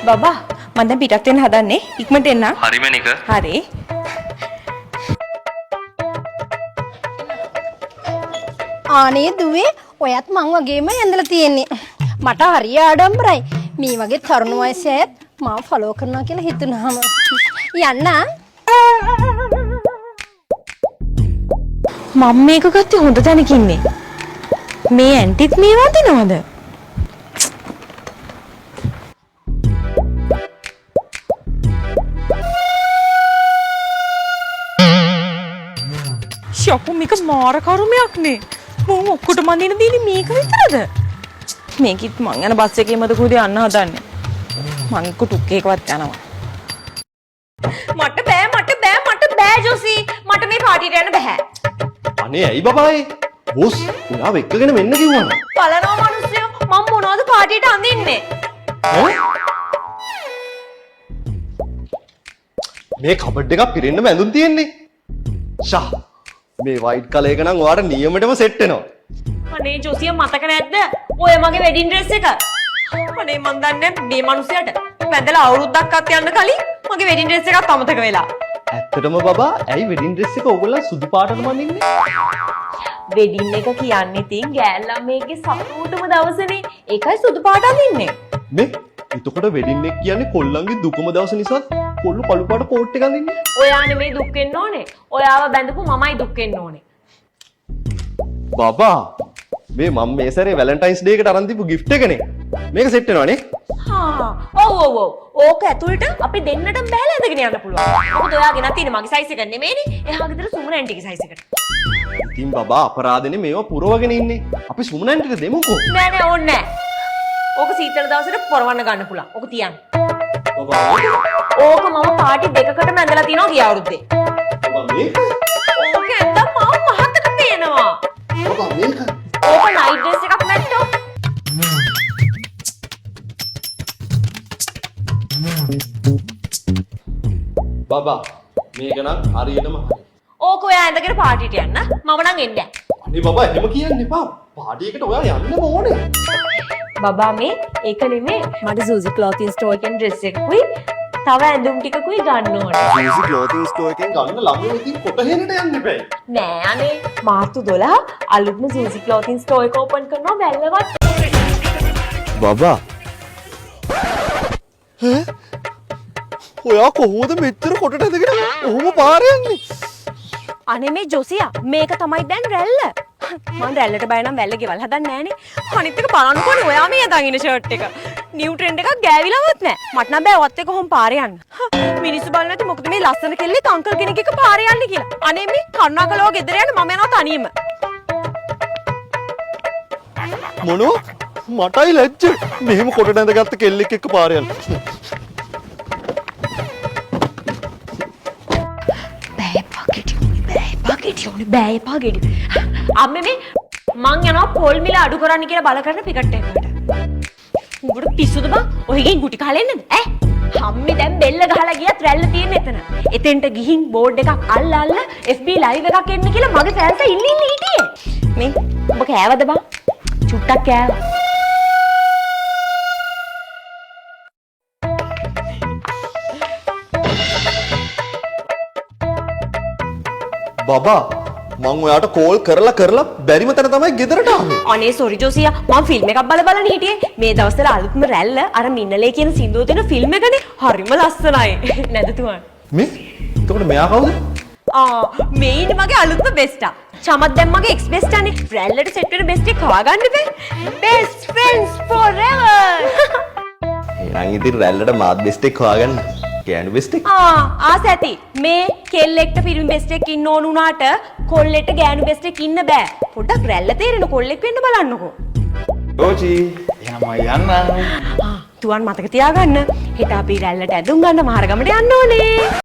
බබා මම දැන් පිටත් වෙන්න හදන්නේ. ඉක්මනට එන්න. හරි මනික. හරි. ආනේ දුවේ ඔයත් මං වගේම ඇඳලා තියෙන්නේ. මට හරිය ආඩම්බරයි. මේ වගේ තරුණ වයසේ අයත් මාව ෆලෝ කරනවා කියලා හිතුනහම. යන්න. මම මේක ගත්තේ හොඳ තැනක ඉන්නේ. මේ ඇන්ටිත් මේ වදිනවද? ෂොපු මේක මාර කරුමයක් නේ. මම ඔක්කොටම අඳින දෙන්නේ මේක විතරද? මේකිට මං යන බස් එකේමද කොහෙද යන්න හදන්නේ? මං එක්ක ටුක් එකවත් යනවා. මට බෑ ජෝසි. මට මේ පාටියට යන්න බෑ. අනේ ඇයි බබායි? බොස් උනාව එක්කගෙන මෙන්න කිව්වනේ. බලනවා මිනිස්සුયો මම මොනවද පාටියට අඳින්නේ? මේ කබඩ් එකක් පිරෙන්න බැඳුම් තියෙන්නේ. ෂා මේ වයිට් කලර් එක නම් ඔයාලට නියමෙටම සෙට් වෙනවා. අනේ ජෝසිය මතක නැද්ද? ඔය මගේ වෙඩින් ඩ්‍රෙස් එක. අනේ මන් දන්නේ මේ මිනිහයාට වැඳලා අවුරුද්දක්වත් යන්න කලින් මගේ වෙඩින් ඩ්‍රෙස් එකත් අමතක වෙලා. ඇත්තටම බබා ඇයි වෙඩින් ඩ්‍රෙස් එක ඕගොල්ලෝ සුදු පාටටම අඳින්නේ? වෙඩින් එක කියන්නේ තින් ගෑල්ලා මේකේ සතුටුම දවසනේ. ඒකයි සුදු පාට අඳින්නේ. මේ එතකොට වෙඩින් එක කියන්නේ කොල්ලන්ගේ දුකම දවස නිසා කොල්ල කළු පාට කෝට් එක අඳින්නේ. ඔයා නෙමෙයි දුක් වෙන්න ඕනේ. ඔයාව බැඳපු මමයි දුක් වෙන්න ඕනේ. බබා මේ මම මේ සැරේ වැලන්ටයින්ස් ඩේ එකට අරන් දීපු gift එකනේ. මේක සෙට් වෙනවනේ. ඔව්. ඕක ඇතුළට අපි දෙන්නටම බහැලා ඇඳගෙන යන්න පුළුවන්. මොකද ඔයා ගෙනත් තියෙන්නේ මගේ සයිස් එක නෙමෙයිනේ. එහා ගෙදර සුමන ඇන්ටිගේ සයිස් එකට. ඉතින් බබා අපරාධනේ මේව පුරවගෙන ඉන්නේ. අපි සුමනන්ට දෙමුකෝ. නෑ ඕනේ නෑ. ඕක සීතල දවසට පොරවන්න ගන්න පුළුවන්. ඕක තියන්න. බබා ඕක මම පාටි දෙකකටම ඇඳලා තිනවා ගිය අවුරුද්දේ. බබා මේක ඕක ඇඳලා මම මහතට පේනවා. බබා මේක ඕක නයිට් ඩ්‍රෙස් එකක් නැත්තෝ. බබා මේක නම් හරියටම හරි. ඕක ඔයා ඇඳගෙන පාටියට යන්න. මම නම් එන්නේ නෑ. අනේ බබා එහෙම කියන්න එපා. පාටි එකට ඔයා යන්නම ඕනේ. බබා මේ ඒක නෙමෙයි මට සූසි ක්ලොතින් ස්ටෝර් එකෙන් ඩ්‍රෙස් එකකුයි තව ඇඳුම් ටිකකුයි ගන්න ඕනේ. ජීසි ක්ලොතින් ස්ටෝර් එකෙන් ගන්න ළමයි ඉතින් කොටහෙනට යන්න එපා. නෑ අනේ මාර්තු 12 අලුත්ම සූසි ක්ලොතින් ස්ටෝර් එක ඕපන් කරනවා වැල්ලවත්. බබා ඔයා කොහොමද මෙච්චර කොටට ඇදගෙන ඔහොම පාර යන්නේ? අනේ මේ ජොසියා මේක තමයි දැන් රැල්ල. මම රැල්ලට බය නම් වැල්ල ගෙවල් හදන්නේ නෑනේ. අනිත් එක බලන්නකොනේ ඔයා මේ අඳන් ඉන්න ෂර්ට් එක. නිව් ට්‍රෙන්ඩ් එකක් ගෑවිලවත් නෑ. මට නම් බෑ ඔත් එක කොහොම පාරේ යන්න. මිනිස්සු බලන්නේ නැති මොකද මේ ලස්සන කෙල්ලෙක් අංකල් කෙනෙක් එක්ක පාරේ යන්නේ කියලා. අනේ මේ කරුණාකරලා ගෙදර යන්න මම යනවා තනියම. මොනෝ මටයි ලැජ්ජ. මෙහෙම කොටට ඇඳගත්ත කෙල්ලෙක් එක්ක පාර යන්න. බෑ එපා ගෙඩි. අම්මේ මේ මං යනවා පොල් මිල අඩු කරන්න කියලා බල කරන පිකට් එකකට. උඹට පිස්සුද බං? ඔයගෙන් ගුටි කාලා එන්නද? හම්මි දැන් බෙල්ල ගහලා ගියත් රැල්ල තියෙන එතන. එතෙන්ට ගිහින් බෝඩ් එකක් අල්ල FB live එකක් එන්න කියලා මගේ ෆෑන්ස් ඉල්ල හිටියේ. මේ ඔබ කෑවද බං? චුට්ටක් කෑවා. බබා මං ඔයාට කෝල් කරලා බැරිම තැන තමයි ගෙදරට ආවේ. අනේ සෝරි ජෝසියා මම ෆිල්ම් එකක් බලන්න හිටියේ. මේ දවස්වල අලුත්ම රැල්ල අර මින්නලේ කියන සින්දුව දෙන ෆිල්ම් එකනේ. හරිම ලස්සනයි. නැද තුමන්? මේ එතකොට මෙයා කවුද? මේ ඉන්නේ මගේ අලුත්ම බෙස්ටා. චමත් දැන් මගේ එක්ස් බෙස්ටානේ. රැල්ලට සෙට් වෙන බෙස්ට් එක කවා ගන්න බෑ. Best friends forever. එහෙනම් ඉතින් රැල්ලට මාත් බෙස්ට් එක හොයාගන්න. ගෑනු බෙස්ට් එක. ආස ඇති. මේ කෙල්ලෙක්ට පිරිමි බෙස්ට් එකක් ඉන්න ඕන උනාට කොල්ලෙක්ට ගෑනු බෙස්ට් එකක් ඉන්න බෑ. පොඩ්ඩක් රැල්ල තේරෙන කොල්ලෙක් වෙන්න බලන්නකෝ. ඕචි එහෙනම් මම යන්නම්. තුවන් මතක තියාගන්න. හෙට අපි රැල්ලට ඇඳුම් ගන්න මහරගමට යන්න ඕනේ.